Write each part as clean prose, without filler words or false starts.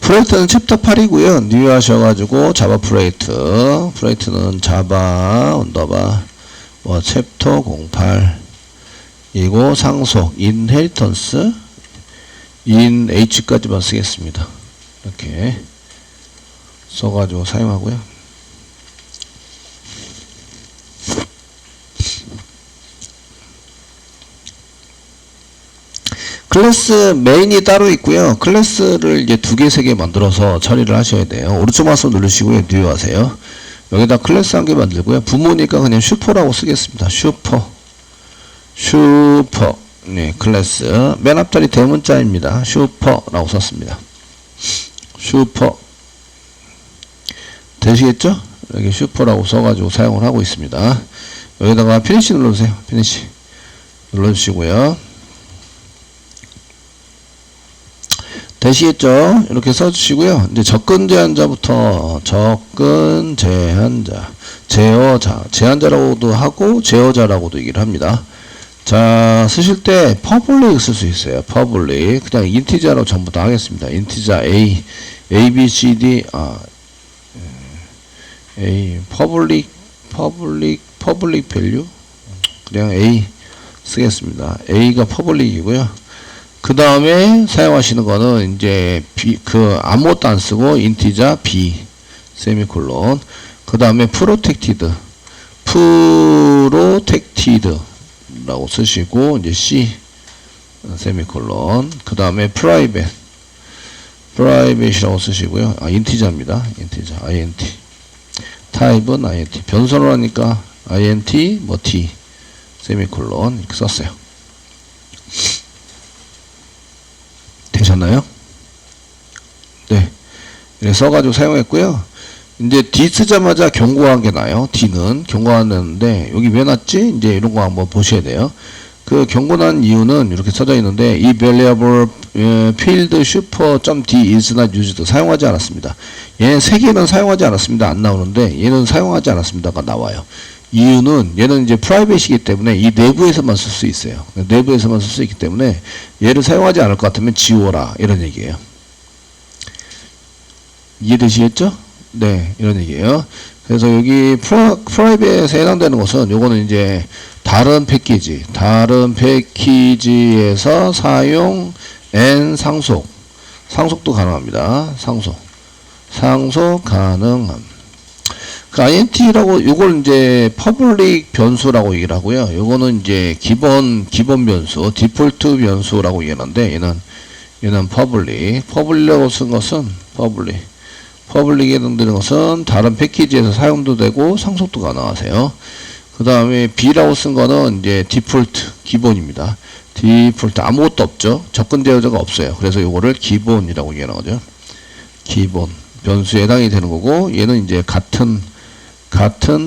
프레이트는 챕터 8이고요. 뉴 하셔가지고 자바 프레이트는 자바 언더바 뭐 챕터 08 이고 상속 인헤리턴스 인 H까지만 쓰겠습니다. 이렇게 써가지고 사용하고요. 클래스 메인이 따로 있고요. 클래스를 이제 2개, 3개 만들어서 처리를 하셔야 돼요. 오른쪽 마우스 누르시고요. 뉴 하세요. 여기다 클래스 1개 만들고요. 부모니까 그냥 슈퍼라고 쓰겠습니다. 슈퍼. 네, 클래스. 맨 앞자리 대문자입니다. 슈퍼라고 썼습니다. 슈퍼. 되시겠죠? 이렇게 슈퍼라고 써가지고 사용을 하고 있습니다. 여기다가 피니시 눌러주세요. 피니시. 눌러주시고요. 되시겠죠? 이렇게 써주시고요. 이제 접근 제한자부터 접근 제한자, 제한자라고도 하고 제어자라고도 얘기를 합니다. 자, 쓰실 때 퍼블릭 쓸 수 있어요. 퍼블릭 그냥 인티자로 전부 다 하겠습니다. 인티자 A, B, C, D, A 퍼블릭 밸류 그냥 A 쓰겠습니다. A가 퍼블릭이고요. 그 다음에 사용하시는 거는 이제 아무것도 안 쓰고 인티자 B 세미콜론 그 다음에 프로텍티드라고 쓰시고 이제 C 세미콜론 그 다음에 프라이빗이라고 쓰시고요. 인티자입니다. 인티자 int 타입은 int 변수로 하니까 int 뭐 t 세미콜론 이렇게 썼어요. 되셨나요? 네. 이렇게 써가지고 사용했고요. 이제 D 쓰자마자 경고한 게 나요. D는 경고하는데 여기 왜 났지? 이제 이런 거 한번 보셔야 돼요. 그 경고난 이유는 이렇게 써져 있는데 이 variable field super.d is not used 사용하지 않았습니다. 얘는 3개는 사용하지 않았습니다. 안 나오는데 얘는 사용하지 않았습니다가 나와요. 이유는 얘는 이제 프라이빗이기 때문에 이 내부에서만 쓸 수 있어요. 내부에서만 쓸 수 있기 때문에 얘를 사용하지 않을 것 같으면 지워라 이런 얘기예요. 이해되시겠죠? 네, 이런 얘기예요. 그래서 여기 프라이빗에 해당되는 것은 요거는 이제 다른 패키지에서 사용 and 상속도 가능합니다. 상속 가능함. 그 int라고 요걸 이제 퍼블릭 변수라고 얘기를 하고요. 요거는 이제 기본 변수, 디폴트 변수라고 얘기하는데 얘는 퍼블릭이라고 쓴 것은 퍼블릭에 해당되는 것은 다른 패키지에서 사용도 되고 상속도 가능하세요. 그 다음에 B라고 쓴 거는 이제 디폴트 기본입니다. 디폴트 아무것도 없죠. 접근 제어자가 없어요. 그래서 요거를 기본이라고 얘기하는 거죠. 기본 변수에 해당이 되는 거고 얘는 이제 같은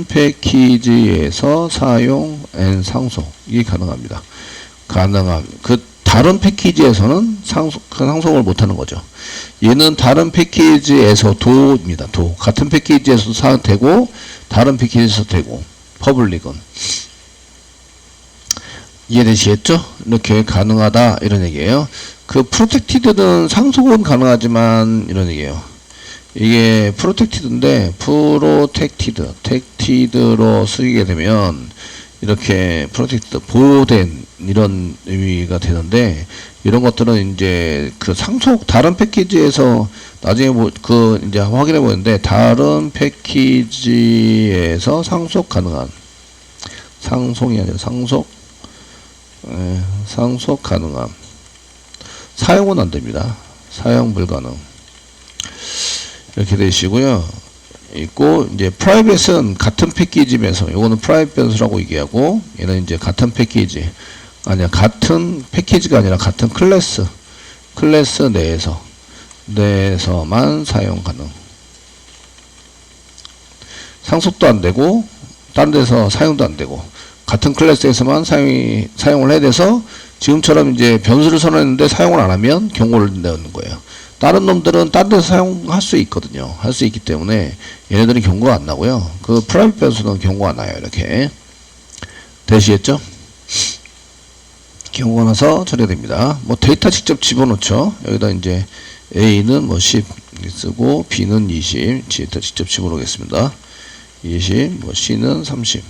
패키지에서 사용 and 상속이 가능합니다. 그 다른 패키지에서는 상속을 못하는 거죠. 얘는 다른 패키지에서도입니다. 같은 패키지에서도 되고 다른 패키지에서 되고 퍼블릭은 이해되시겠죠? 이렇게 가능하다 이런 얘기예요. 그 프로텍티드는 상속은 가능하지만 이런 얘기예요. 이게 프로텍티드인데 텍티드로 쓰게 되면 이렇게 프로텍티드 보호된 이런 의미가 되는데 이런 것들은 이제 그 다른 패키지에서 나중에 이제 확인해 보는데 다른 패키지에서 상속 가능한 상속이 아니라 상속 가능함 사용은 안 됩니다. 사용 불가능 이렇게 되시고요. 있고 이제 프라이빗은 같은 패키지면서 요거는 프라이빗 변수라고 얘기하고 얘는 이제 같은 패키지가 아니라 같은 클래스 내에서만 사용 가능. 상속도 안 되고 다른 데서 사용도 안 되고 같은 클래스에서만 사용을 해야 돼서 지금처럼 이제 변수를 선언했는데 사용을 안 하면 경고를 내는 거예요. 다른 놈들은 다른 데서 사용할 수 있거든요. 할 수 있기 때문에 얘네들은 경고가 안 나고요. 그 프라이빗 변수는 경고가 나요. 이렇게 되시겠죠? 경고가 나서 처리됩니다. 뭐 데이터 직접 집어넣죠. 여기다 이제 A는 뭐 10 쓰고 B는 20 직접 집어넣겠습니다. 20 뭐 C는 30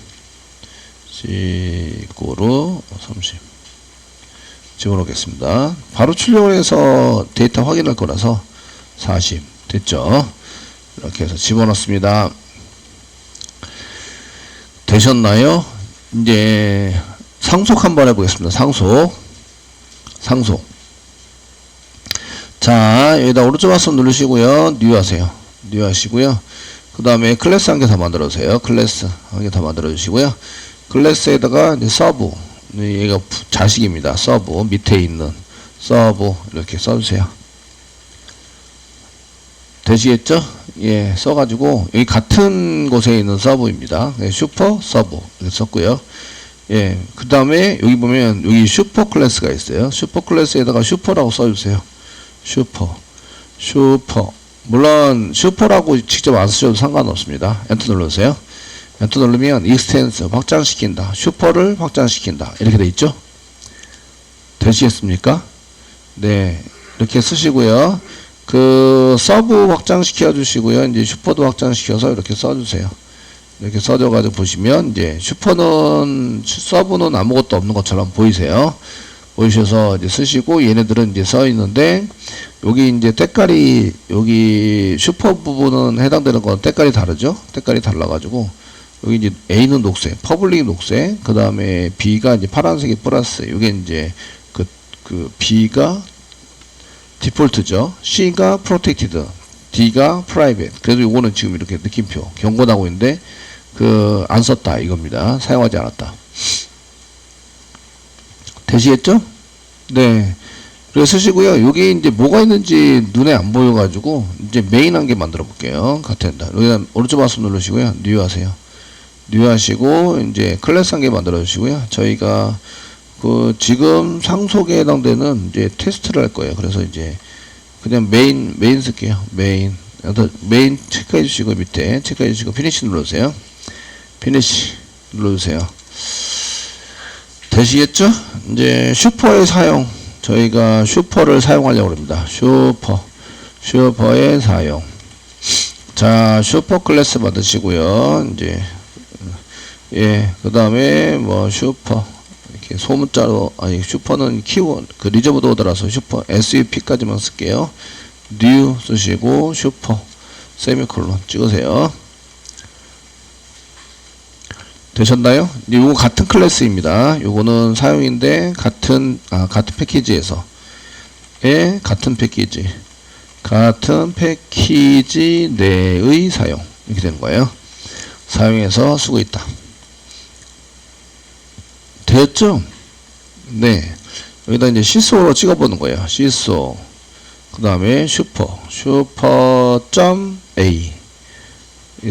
C 고로 30 집어넣겠습니다. 바로 출력을 해서 데이터 확인할 거라서 40 됐죠. 이렇게 해서 집어넣습니다. 되셨나요? 이제 상속 한번 해보겠습니다. 상속. 자, 여기다 오른쪽 마우스 누르시고요. 뉴 하세요. 뉴 하시고요. 그 다음에 클래스 한 개 더 만들어 주세요. 클래스 한 개 더 만들어 주시고요. 클래스에다가 이제 서브, 얘가 자식입니다. 서브 밑에 있는 서브 이렇게 써주세요. 되시겠죠? 예, 써가지고 여기 같은 곳에 있는 서브입니다. 슈퍼 서브 이렇게 썼고요. 예, 그 다음에 여기 보면 여기 슈퍼 클래스가 있어요. 슈퍼 클래스에다가 슈퍼라고 써주세요. 슈퍼. 물론 슈퍼라고 직접 안 쓰셔도 상관없습니다. 엔터 눌러주세요. 엔터 누르면 익스텐스 확장시킨다. 슈퍼를 확장시킨다. 이렇게 돼 있죠? 되시겠습니까? 네, 이렇게 쓰시고요. 그 서브 확장시켜 주시고요. 이제 슈퍼도 확장시켜서 이렇게 써주세요. 이렇게 써줘가지고 보시면 이제 서브는 아무것도 없는 것처럼 보이세요. 보이셔서 이제 쓰시고 얘네들은 이제 써 있는데 여기 이제 때깔이 여기 슈퍼 부분은 해당되는 건 때깔이 다르죠. 때깔이 달라가지고 여기 이제 A는 녹색, 퍼블릭 녹색, 그 다음에 B가 이제 파란색이 플러스. 이게 이제 그 B가 디폴트죠. C가 프로텍티드, D가 프라이빗. 그래도 요거는 지금 이렇게 느낌표 경고나고 있는데 안 썼다 이겁니다. 사용하지 않았다. 되시겠죠? 네. 그래서 쓰시고요. 여기 이제 뭐가 있는지 눈에 안 보여가지고 이제 메인 한 개 만들어 볼게요. 같은다. 여기다 오른쪽 마우스 누르시고요. 뉴 하세요. 뉴 하시고 이제 클래스 한 개 만들어 주시고요. 저희가 지금 상속에 해당되는 이제 테스트를 할 거예요. 그래서 이제 그냥 메인 쓸게요. 메인 체크해 주시고 밑에 체크해 주시고 피니시 눌러주세요. 피니시 눌러주세요. 되시겠죠? 이제 슈퍼의 사용, 저희가 슈퍼를 사용하려고 합니다. 슈퍼의 사용. 자, 슈퍼 클래스 만드시고요. 이제 예, 그 다음에 뭐 슈퍼 이렇게 소문자로, 아니 슈퍼는 키워드 리저브드 오더라서 슈퍼 SUP까지만 쓸게요. 뉴 쓰시고 슈퍼 세미콜론 찍으세요. 되셨나요? 이거 같은 클래스입니다. 요거는 사용인데 같은 패키지에서 같은 패키지 내의 사용 이렇게 되는 거예요. 사용해서 쓰고 있다. 됐죠? 네. 여기다 이제 시소로 찍어보는 거예요. 시소. 그 다음에 슈퍼.a.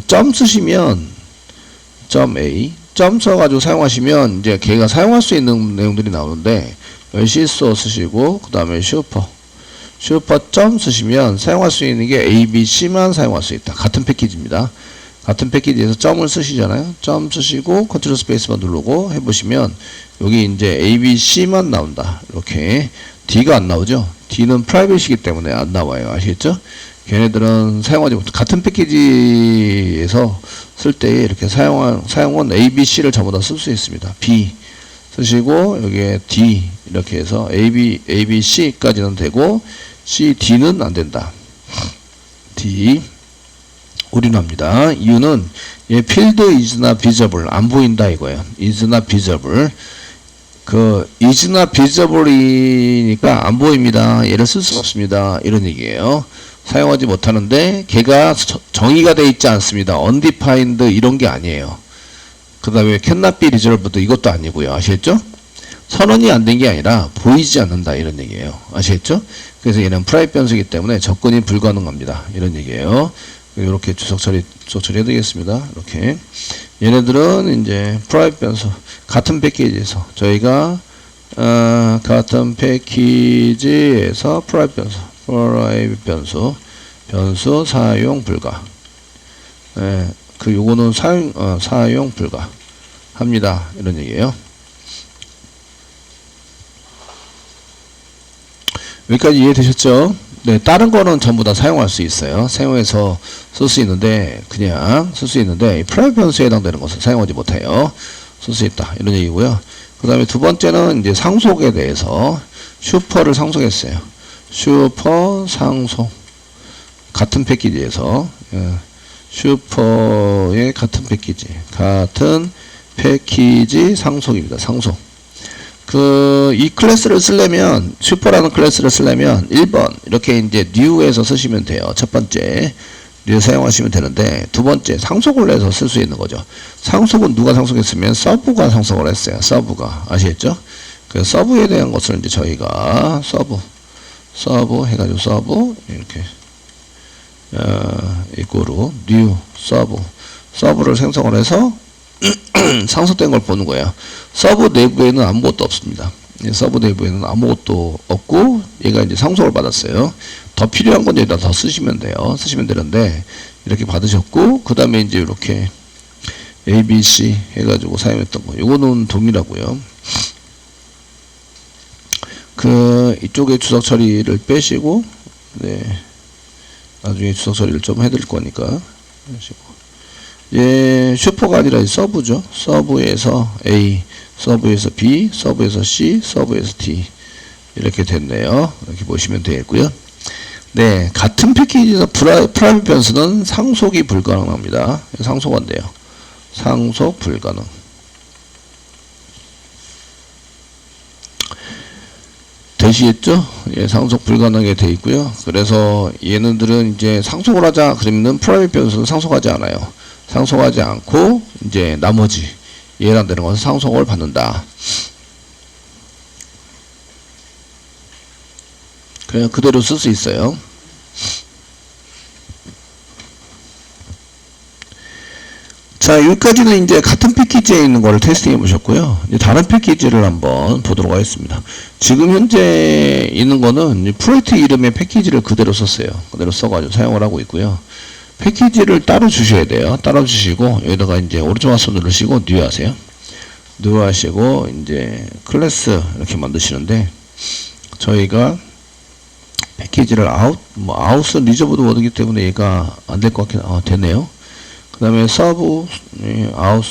점 쓰시면 .a 점 써가지고 사용하시면 이제 걔가 사용할 수 있는 내용들이 나오는데 여기 시소 쓰시고 그 다음에 슈퍼 점 쓰시면 사용할 수 있는 게 A, B, C만 사용할 수 있다. 같은 패키지입니다. 같은 패키지에서 점을 쓰시잖아요. 점 쓰시고 컨트롤 스페이스만 누르고 해보시면 여기 이제 A, B, C만 나온다. 이렇게 D가 안 나오죠. D는 프라이빗이기 때문에 안 나와요. 아시겠죠? 걔네들은 사용하지 못해. 같은 패키지에서 쓸 때 이렇게 사용은 A, B, C를 전부 다 쓸 수 있습니다. B 쓰시고 여기에 D 이렇게 해서 A, B, C까지는 되고 C, D는 안 된다. D 올인합니다. 이유는 얘 필드 is not visible 안 보인다 이거예요. is not visible. is not visible이니까 안 보입니다. 얘를 쓸 수 없습니다. 이런 얘기예요. 사용하지 못하는데 걔가 정의가 되어 있지 않습니다. undefined 이런 게 아니에요. 그 다음에 cannot be resolved 이것도 아니고요. 아시겠죠? 선언이 안 된 게 아니라 보이지 않는다 이런 얘기예요. 아시겠죠? 그래서 얘는 프라이빗 변수이기 때문에 접근이 불가능합니다. 이런 얘기예요. 이렇게 주석 처리해 드리겠습니다. 이렇게 얘네들은 이제 프라이빗 변수 같은 패키지에서 저희가 같은 패키지에서 프라이빗 변수 사용 불가. 요거는 사용 불가 합니다. 이런 얘기예요. 여기까지 이해되셨죠? 네, 다른 거는 전부 다 사용할 수 있어요. 사용해서 쓸 수 있는데, 그냥 쓸 수 있는데, 프라이빗 변수에 해당되는 것을 사용하지 못해요. 쓸 수 있다. 이런 얘기고요. 그 다음에 두 번째는 이제 상속에 대해서 슈퍼를 상속했어요. 슈퍼 상속. 같은 패키지에서, 슈퍼의 같은 패키지 상속입니다. 상속. 이 클래스를 쓰려면, 슈퍼라는 클래스를 쓰려면 1번, 이렇게 이제 new에서 쓰시면 돼요. 첫 번째, new 사용하시면 되는데, 두 번째, 상속을 해서 쓸 수 있는 거죠. 상속은 누가 상속했으면 서브가 상속을 했어요. 서브가. 아시겠죠? 그 서브에 대한 것을 이제 저희가 서브 해가지고 서브, 이렇게, 이꼬르, new, 서브를 생성을 해서 상속된 걸 보는 거예요. 서브 내부에는 아무것도 없습니다. 서브 내부에는 아무것도 없고 얘가 이제 상속을 받았어요. 더 필요한 건 여기다 더 쓰시면 돼요. 쓰시면 되는데 이렇게 받으셨고 그 다음에 이제 이렇게 ABC 해가지고 사용했던 거. 요거는 동일하고요. 이쪽에 주석 처리를 빼시고 네. 나중에 주석 처리를 좀 해드릴 거니까 빼시고. 예, 슈퍼가 아니라 서브죠. 서브에서 A, 서브에서 B, 서브에서 C, 서브에서 D 이렇게 됐네요. 이렇게 보시면 되겠고요. 네, 같은 패키지에서 프라이빗 변수는 상속이 불가능합니다. 상속한대요. 상속 불가능. 되시겠죠? 예, 상속 불가능하게 돼 있고요. 그래서 얘네들은 이제 상속을 하자 그러면은 프라이빗 변수는 상속하지 않아요. 상속하지 않고 이제 나머지 해당되는 것은 상속을 받는다. 그냥 그대로 쓸 수 있어요. 자, 여기까지는 이제 같은 패키지에 있는 거를 테스팅해 보셨고요. 이제 다른 패키지를 한번 보도록 하겠습니다. 지금 현재 있는 거는 프로젝트 이름의 패키지를 그대로 썼어요. 그대로 써가지고 사용을 하고 있고요. 패키지를 따로 주셔야 돼요. 따로 주시고 여기다가 이제 오른쪽 마우스 누르시고 new 하세요. new 하시고 이제 클래스 이렇게 만드시는데 저희가 패키지를 아웃은 리저브드 워드이기 때문에 얘가 안 될 것 같긴 되네요. 그 다음에 서브 아웃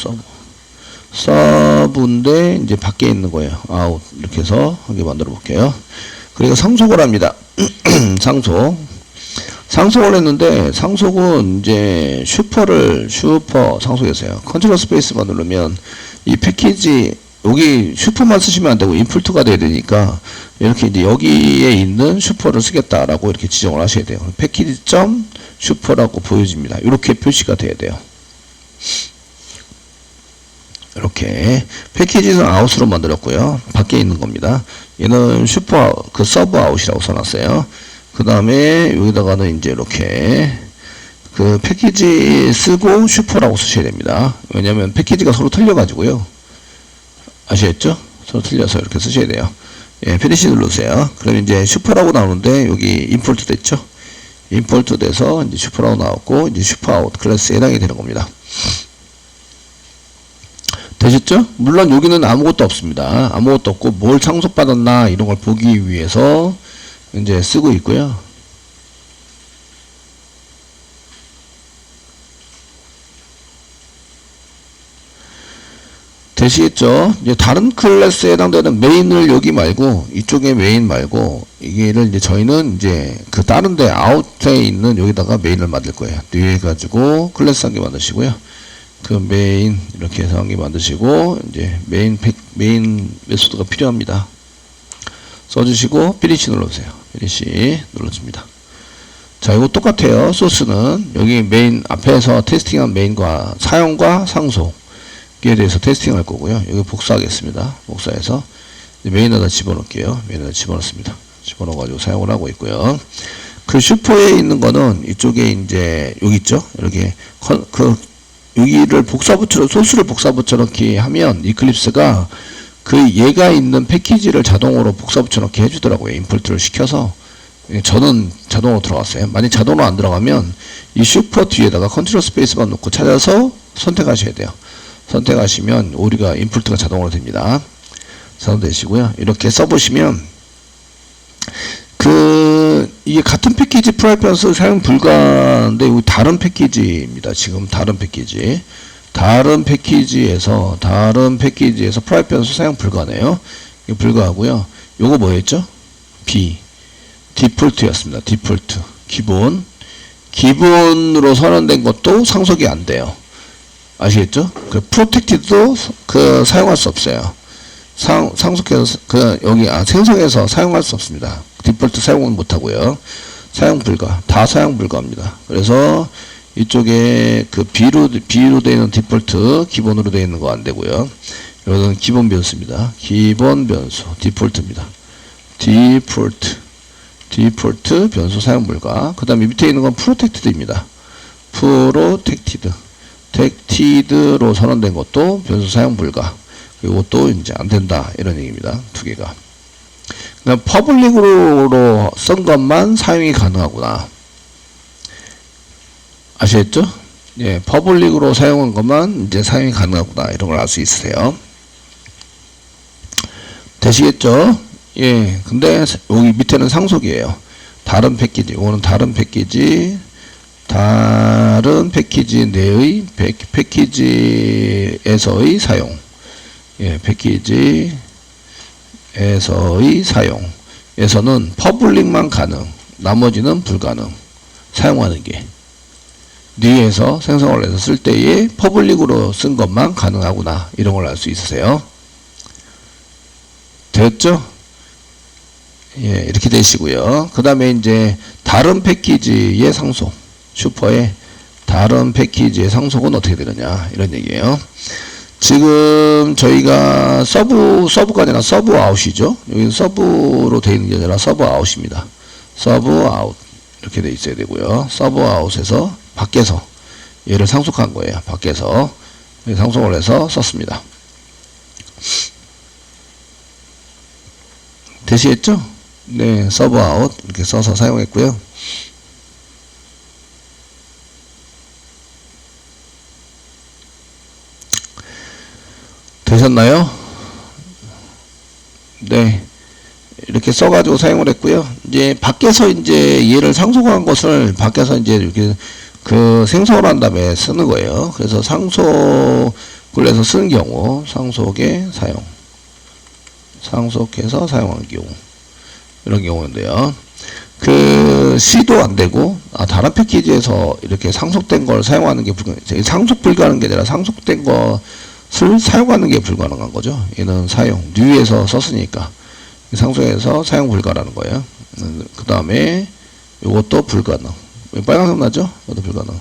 서브인데 이제 밖에 있는 거예요. 아웃 이렇게 해서 하게 만들어 볼게요. 그리고 상속을 합니다. 상속을 했는데 상속은 이제 슈퍼 상속했어요. 컨트롤 스페이스만 누르면 이 패키지 여기 슈퍼만 쓰시면 안 되고 인풋가 돼야 되니까 이렇게 이제 여기에 있는 슈퍼를 쓰겠다라고 이렇게 지정을 하셔야 돼요. 패키지 점 슈퍼라고 보여집니다. 이렇게 표시가 돼야 돼요. 이렇게 패키지는 아웃으로 만들었고요. 밖에 있는 겁니다. 얘는 슈퍼 서브 아웃이라고 써놨어요. 그 다음에 여기다가는 이제 이렇게 패키지 쓰고 슈퍼라고 쓰셔야 됩니다. 왜냐면 패키지가 서로 틀려가지고요. 아시겠죠? 서로 틀려서 이렇게 쓰셔야 돼요. 예, 피니시 누르세요. 그럼 이제 슈퍼라고 나오는데 여기 임포트 됐죠? 임포트 돼서 이제 슈퍼라고 나왔고 이제 슈퍼 아웃 클래스에 해당이 되는 겁니다. 되셨죠? 물론 여기는 아무것도 없습니다. 아무것도 없고 뭘 상속받았나 이런 걸 보기 위해서 이제 쓰고 있고요. 되시겠죠? 이제 다른 클래스에 해당되는 메인을 여기 말고 이쪽에 메인 말고 이게를 이제 저희는 이제 다른 데 아웃에 있는 여기다가 메인을 만들 거예요. new 해가지고 클래스 한 개 만드시고요. 메인 이렇게 해서 한 개 만드시고 이제 메인 메소드가 필요합니다. 써주시고 피니시 눌러주세요. 피니시 눌러줍니다. 자, 이거 똑같아요. 소스는 여기 메인 앞에서 테스팅한 메인과 사용과 상속에 대해서 테스팅할 거고요. 여기 복사하겠습니다. 복사해서 메인에다 집어넣을게요. 메인에다 집어넣습니다. 집어넣어가지고 사용을 하고 있고요. 슈퍼에 있는 거는 이쪽에 이제 여기 있죠. 이렇게 여기를 소스를 복사 붙여넣기 하면 이클립스가 얘가 있는 패키지를 자동으로 복사 붙여넣기 해주더라고요. 인풋을 시켜서 저는 자동으로 들어갔어요. 만약 자동으로 안 들어가면 이 슈퍼 뒤에다가 컨트롤 스페이스만 놓고 찾아서 선택하셔야 돼요. 선택하시면 우리가 인풋가 자동으로 됩니다. 자동 되시고요. 이렇게 써보시면 이게 같은 패키지 프라이팬스 사용 불가인데 이거 다른 패키지입니다. 지금 다른 패키지. 다른 패키지에서 프라이팬스 사용 불가네요. 이거 불가하고요. 요거 뭐였죠? B. 디폴트였습니다. 디폴트. 기본으로 선언된 것도 상속이 안 돼요. 아시겠죠? 그 프로텍티드도 사용할 수 없어요. 상속해서 생성해서 사용할 수 없습니다. 디폴트 사용은 못 하고요. 사용 불가. 다 사용 불가입니다. 그래서 이쪽에 그 B로 되어 있는 디폴트, 기본으로 되어 있는 거 안 되고요. 이것은 기본 변수입니다. 기본 변수, 디폴트입니다. 디폴트 변수 사용 불가. 그 다음에 밑에 있는 건 프로텍티드입니다. 텍티드로 선언된 것도 변수 사용 불가. 이것도 이제 안 된다. 이런 얘기입니다. 두 개가. 그다음 퍼블릭으로 쓴 것만 사용이 가능하구나. 아시겠죠? 예, 퍼블릭으로 사용한 것만 이제 사용이 가능하구나. 이런 걸 알 수 있으세요. 되시겠죠? 예, 근데 여기 밑에는 상속이에요. 다른 패키지. 이거는 다른 패키지 내의 패키지에서의 사용. 예, 패키지에서의 사용에서는 퍼블릭만 가능. 나머지는 불가능. 사용하는 게. 뉘에서 생성을 해서 쓸 때에 퍼블릭으로 쓴 것만 가능하구나. 이런 걸 알 수 있으세요. 됐죠? 예, 이렇게 되시고요. 그 다음에 이제 다른 패키지의 상속. 슈퍼의 다른 패키지의 상속은 어떻게 되느냐. 이런 얘기예요. 지금 저희가 서브가 아니라 서브 아웃이죠. 여기 서브로 되어 있는 게 아니라 서브 아웃입니다. 서브 아웃. 이렇게 돼 있어야 되고요. 서브 아웃에서 밖에서 얘를 상속한 거예요. 밖에서 상속을 해서 썼습니다. 되시겠죠? 네, 서브 아웃 이렇게 써서 사용했고요. 되셨나요? 네. 이렇게 써가지고 사용을 했고요. 이제 밖에서 이제 얘를 상속한 것을 밖에서 이제 이렇게 생성을 한 다음에 쓰는 거예요. 그래서 상속을 해서 쓰는 경우, 상속의 사용. 상속해서 사용한 경우. 이런 경우인데요. C도 안 되고, 다른 패키지에서 이렇게 상속된 걸 사용하는 게 상속 불가능한 게 아니라 상속된 것을 사용하는 게 불가능한 거죠. 얘는 사용. 뉴에서 썼으니까. 상속해서 사용 불가라는 거예요. 그 다음에 요것도 불가능. 빨간색 나죠? 이것도 불가능.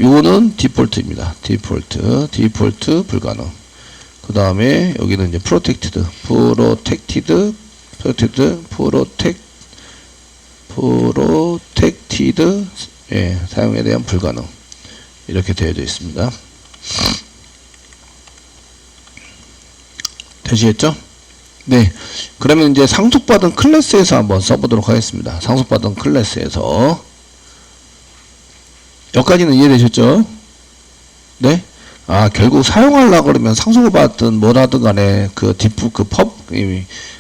요거는 디폴트입니다. 디폴트 불가능. 그 다음에 여기는 이제 프로텍티드, 예, 사용에 대한 불가능. 이렇게 되어져 있습니다. 되시겠죠? 네. 그러면 이제 상속받은 클래스에서 한번 써보도록 하겠습니다. 상속받은 클래스에서. 여기까지는 이해되셨죠? 네. 결국 사용하려고 그러면 상속을 받든 뭐라든 간에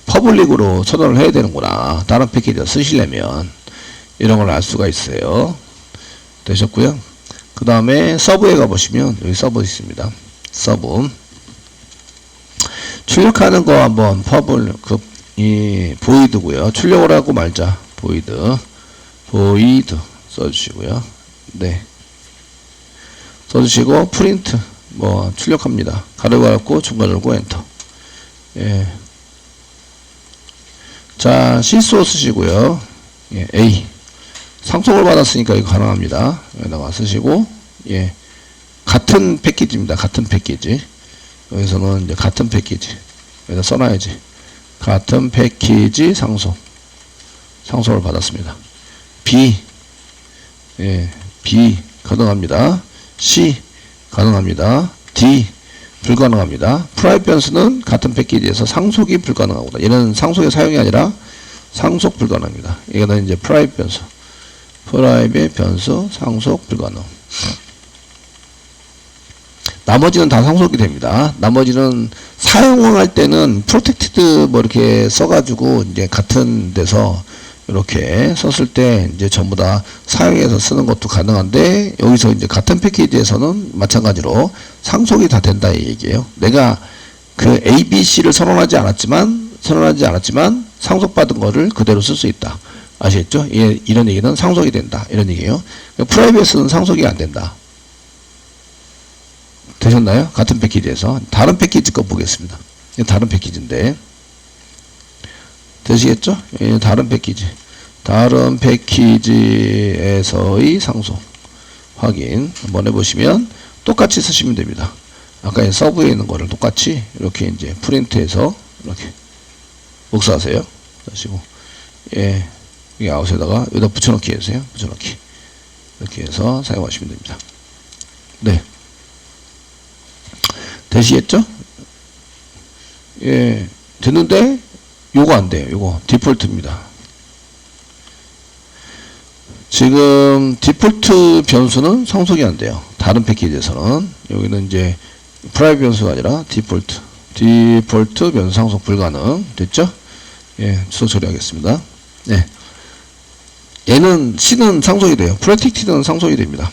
퍼블릭으로 선언을 해야 되는구나. 다른 패키지 쓰시려면. 이런 걸 알 수가 있어요. 되셨고요. 그 다음에 서브에 가보시면 여기 서브 있습니다. 서브. 출력하는 거 한번 보이드고요. 출력을 하고 말자. 보이드 써주시고요. 네. 써주시고 프린트 출력합니다. 가로 닫고 중간 열고 엔터. 예. 자, C소 쓰시고요. 예, A. 상속을 받았으니까 이거 가능합니다. 여기다가 쓰시고, 예. 같은 패키지입니다. 같은 패키지. 여기서는 이제 같은 패키지. 여기다 써놔야지. 같은 패키지 상속을 받았습니다. B. 예. B. 가능합니다. C. 가능합니다. D. 불가능합니다. 프라이팬스는 같은 패키지에서 상속이 불가능하구나. 얘는 상속의 사용이 아니라 상속 불가능합니다. 이거는 이제 프라이빗 변수 상속 불가능. 나머지는 다 상속이 됩니다. 나머지는 사용할 때는 프로텍티드 이렇게 써가지고 이제 같은 데서 이렇게 썼을 때 이제 전부 다 사용해서 쓰는 것도 가능한데 여기서 이제 같은 패키지에서는 마찬가지로 상속이 다 된다 이 얘기예요. 내가 그 A, B, C를 선언하지 않았지만 상속받은 거를 그대로 쓸 수 있다. 아시겠죠? 이런 얘기는 상속이 된다. 이런 얘기예요. 프라이빗은 상속이 안 된다. 되셨나요? 같은 패키지에서. 다른 패키지 거 보겠습니다. 다른 패키지인데. 되시겠죠? 다른 패키지. 다른 패키지에서의 상속. 확인. 한번 해보시면 똑같이 쓰시면 됩니다. 아까 서브에 있는 거를 똑같이 이렇게 이제 프린트해서 이렇게 복사하세요. 하시고. 여기 아웃에다가 여기다 붙여넣기 해주세요. 붙여넣기. 이렇게 해서 사용하시면 됩니다. 네. 되시겠죠? 됐는데, 요거 안 돼요. 요거. 디폴트입니다. 지금, 디폴트 변수는 상속이 안 돼요. 다른 패키지에서는. 여기는 이제, 프라이빗 변수가 아니라, 디폴트 변수 상속 불가능. 됐죠? 주소 처리하겠습니다. 네. 얘는 C는 상속이 돼요. 프로텍티드는 상속이 됩니다.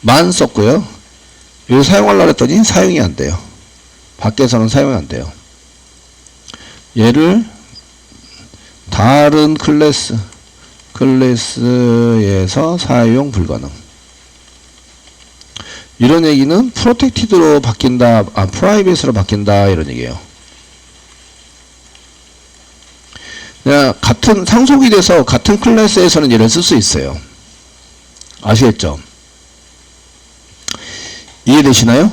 만 썼고요. 이거 사용하려고 했더니 사용이 안 돼요. 밖에서는 사용이 안 돼요. 얘를 다른 클래스에서 사용 불가능. 이런 얘기는 프로텍티드로 바뀐다, 프라이빗으로 바뀐다 이런 얘기예요. 그냥 같은 상속이 돼서 같은 클래스에서는 얘를 쓸 수 있어요. 아시겠죠? 이해되시나요?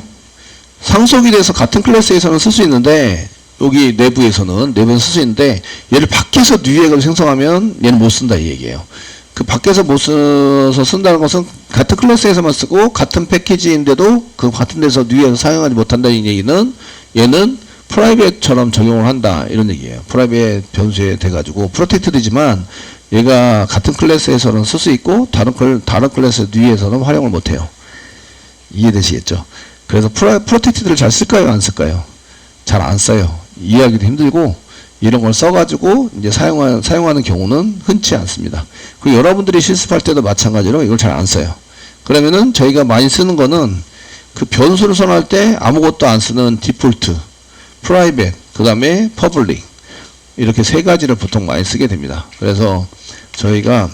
상속이 돼서 같은 클래스에서는 쓸 수 있는데 여기 내부에서는 쓸 수 있는데 얘를 밖에서 뉴액을 생성하면 얘는 못 쓴다 이 얘기예요. 그 밖에서 못 써서 쓴다는 것은 같은 클래스에서만 쓰고 같은 패키지인데도 그 같은 데서 뉴에서 사용하지 못한다는 얘기는 얘는 프라이빗처럼 적용을 한다 이런 얘기예요. 프라이빗 변수에 돼가지고 프로텍트드지만 얘가 같은 클래스에서는 쓸 수 있고 다른 클래스 뉴에서는 활용을 못해요. 이해되시겠죠? 그래서 프로텍트드를 잘 쓸까요? 안 쓸까요? 잘 안 써요. 이해하기도 힘들고 이런 걸 써가지고 이제 사용하는 경우는 흔치 않습니다. 그리고 여러분들이 실습할 때도 마찬가지로 이걸 잘 안 써요. 그러면은 저희가 많이 쓰는 거는 그 변수를 선언할 때 아무것도 안 쓰는 디폴트, 프라이빗, 그 다음에 퍼블릭 이렇게 세 가지를 보통 많이 쓰게 됩니다. 그래서 저희가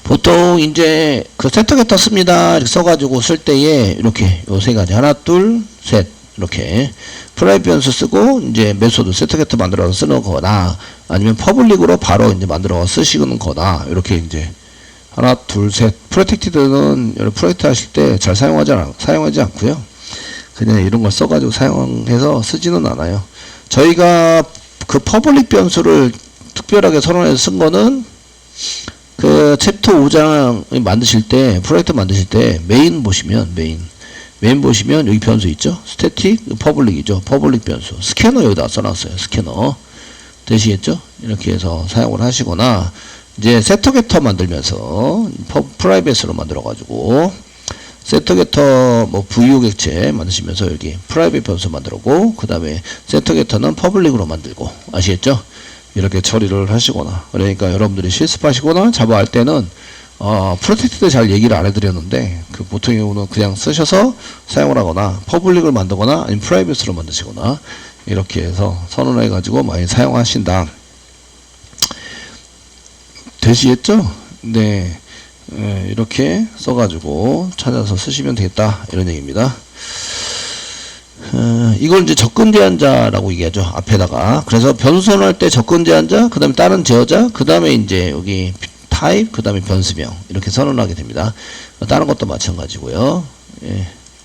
보통 이제 그 세터게터 씁니다 이렇게 써가지고 쓸 때에 이렇게 요 세 가지 하나 둘 셋 이렇게 프라이빗 변수 쓰고 이제 메소드 세터게터 만들어서 쓰는 거나 아니면 퍼블릭으로 바로 이제 만들어 쓰시는 거나 이렇게 이제 하나 둘 셋 프로텍티드는 여러분 프로젝트 하실 때 잘 사용하지 않고요. 그냥 이런 걸 써가지고 사용해서 쓰지는 않아요. 저희가 그 퍼블릭 변수를 특별하게 선언해서 쓴 거는 그 챕터 5장 만드실 때 프로젝트 만드실 때 메인 보시면 메인 보시면 여기 변수 있죠? 스태틱 퍼블릭이죠. 퍼블릭 변수. 스캐너 여기다 써놨어요. 스캐너. 되시겠죠? 이렇게 해서 사용을 하시거나 이제 세터게터 만들면서 프라이빗으로 만들어가지고 세터게터 뭐 VU 객체 만드시면서 여기 프라이빗 변수 만들고 그 다음에 세터게터는 퍼블릭으로 만들고 아시겠죠? 이렇게 처리를 하시거나 그러니까 여러분들이 실습하시거나 자바 할 때는 프로텍티드 잘 얘기를 안 해드렸는데 그 보통의 경우는 그냥 쓰셔서 사용을 하거나 퍼블릭을 만들거나 아니면 프라이빗으로 만드시거나 이렇게 해서 선언해 가지고 많이 사용하신다. 되시겠죠? 네. 이렇게 써가지고 찾아서 쓰시면 되겠다 이런 얘기입니다. 이걸 이제 접근 제한자라고 얘기하죠. 앞에다가. 그래서 변수 선언할 때 접근 제한자, 그 다음에 다른 제어자, 그 다음에 이제 여기 타입, 그 다음에 변수명 이렇게 선언하게 됩니다. 다른 것도 마찬가지고요. 예.